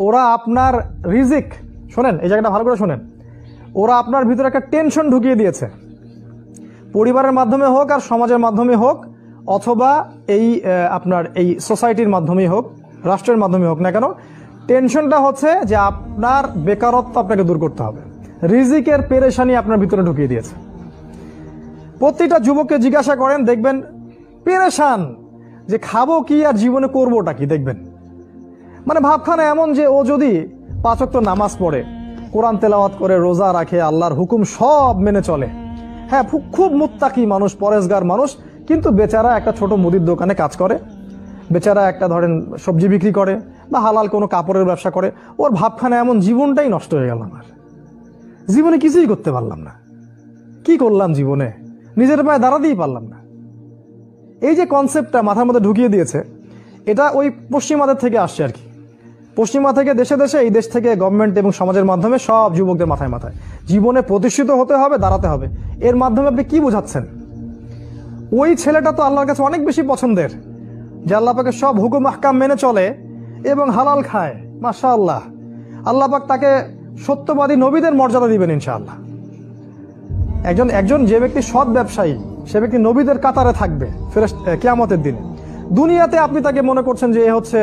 ওরা আপনার রিজিক, শোনেন এই জায়গাটা ভালো করে শোনেন, ওরা আপনার ভিতরে একটা টেনশন ঢুকিয়ে দিয়েছে, পরিবারের মাধ্যমে হোক আর সমাজের মাধ্যমে হোক, অথবা এই আপনার এই সোসাইটির মাধ্যমেই হোক, রাষ্ট্রের মাধ্যমে হোক না কেন, টেনশনটা হচ্ছে যে আপনার বেকারত্ব আপনাকে দূর করতে হবে, রিজিকের পেরেশানি আপনার ভিতরে ঢুকিয়ে দিয়েছে। প্রতিটা যুবককে জিজ্ঞাসা করেন, দেখবেন পেরেশান যে খাবো কি আর জীবনে করবোটা কি। দেখবেন মানে ভাবখানা এমন যে ও যদি 5 ওয়াক্ত নামাজ পড়ে, কোরআন তেলাওয়াত করে, রোজা রাখে, আল্লাহর হুকুম সব মেনে চলে, হ্যাঁ খুব মুত্তাকি মানুষ, পরেশগার মানুষ, কিন্তু বেচারা একটা ছোট মুদির দোকানে কাজ করে, বেচারা একটা ধরেন সবজি বিক্রি করে বা হালাল কোনো কাপড়ের ব্যবসা করে, ওর ভাবখানা এমন জীবনটাই নষ্ট হয়ে গেল, আমার জীবনে কিছুই করতে পারলাম না, কি করলাম জীবনে, নিজের পায়ে দাঁড়াতেই পারলাম না। এই যে কনসেপ্টটা মাথার মধ্যে ঢুকিয়ে দিয়েছে, এটা ওই পশ্চিমাদের থেকে আসছে আর কি। পশ্চিমা থেকে দেশে দেশে, এই দেশ থেকে গভর্নমেন্ট এবং সমাজের মাধ্যমে সব যুবকদের মাথায় মাথায় জীবনে প্রতিষ্ঠিত হতে হবে, দাঁড়াতে হবে। এর মাধ্যমে আপনি কি বোঝাচ্ছেন? ওই ছেলেটা তো আল্লাহর কাছে অনেক বেশি পছন্দের, যে আল্লাহ পাকের সব হুকুম আহকাম মেনে চলে এবং হালাল খায়, মাশাআল্লাহ। আল্লাহ পাক তাকে সত্যবাদী নবীদের মর্যাদা দিবেন ইনশাআল্লাহ। একজন যে ব্যক্তি সৎ ব্যবসায়ী, সে ব্যক্তি নবীদের কাতারে থাকবে কিয়ামতের দিনে। দুনিয়াতে আপনি তাকে মনে করছেন যে এ হচ্ছে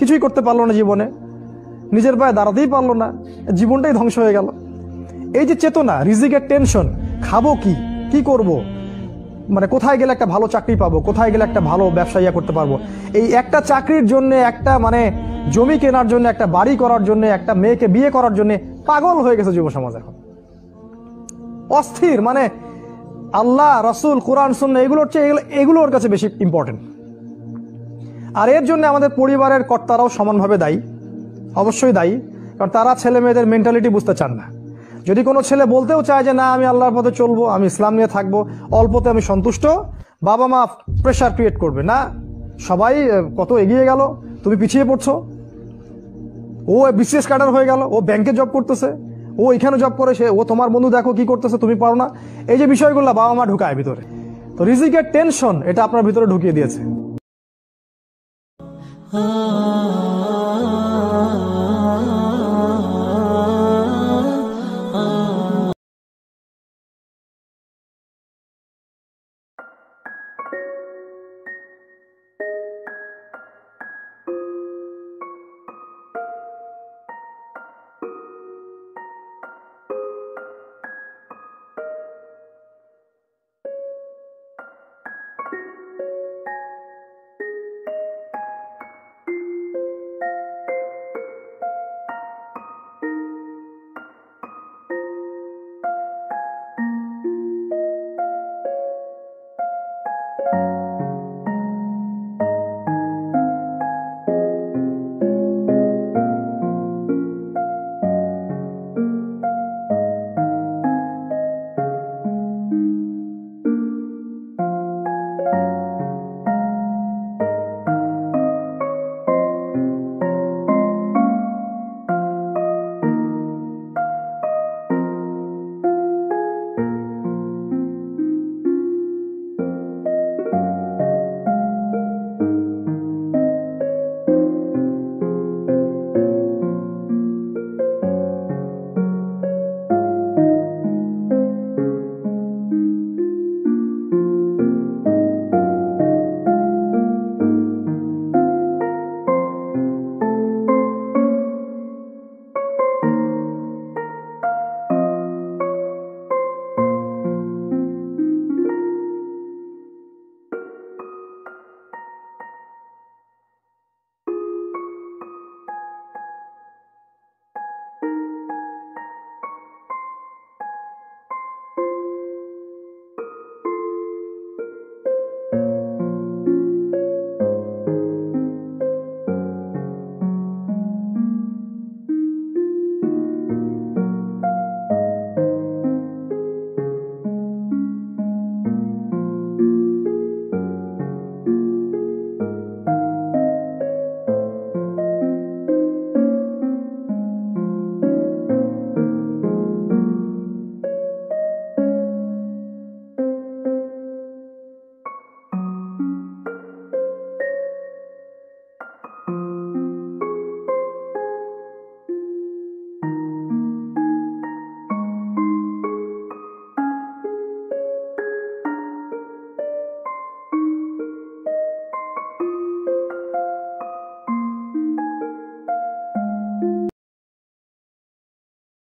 কিছুই করতে পারলো না জীবনে, নিজের পায়ে দাঁড়াতেই পারলো না, জীবনটাই ধ্বংস হয়ে গেল। এই যে চেতনা, রিজিকের টেনশন, খাবো কি করব, মানে কোথায় গেলে একটা ভালো চাকরি পাবো, কোথায় গেলে একটা ভালো ব্যবসায়িয়া করতে পারবো, এই একটা চাকরির জন্য, একটা মানে জমি কেনার জন্য, একটা বাড়ি করার জন্য, একটা মেয়েকে বিয়ে করার জন্য পাগল হয়ে গেছে যুব সমাজ এখন, অস্থির। মানে আল্লাহ, রাসূল, কোরআন, সুন্নাহ এগুলোর চেয়ে এগুলো ওর কাছে বেশি ইম্পর্টেন্ট। আর এর জন্য আমাদের পরিবারের কর্তারাও সমানভাবে দায়ী, অবশ্যই দায়ী, কারণ তারা ছেলে মেয়েদের মেন্টালিটি বুঝতে চান না। যদি কোনো ছেলে বলতেও চায় যে না আমি আল্লাহর পথে চলবো, আমি ইসলাম নিয়ে থাকবো, অল্পতে আমি সন্তুষ্ট, বাবা মা প্রেশার ক্রিয়েট করবে, না সবাই কত এগিয়ে গেল, তুমি পিছিয়ে পড়ছো, ও বিসিএস ক্যাডার হয়ে গেল, ও ব্যাংকে জব করতেছে, ও এখানে জব করে, ও তোমার বন্ধু দেখো কি করতেছে, তুমি পারো না। এই যে বিষয়গুলো বাবা মা ঢুকায় ভিতরে, তো রিজিকের টেনশন এটা আপনার ভিতরে ঢুকিয়ে দিয়েছে।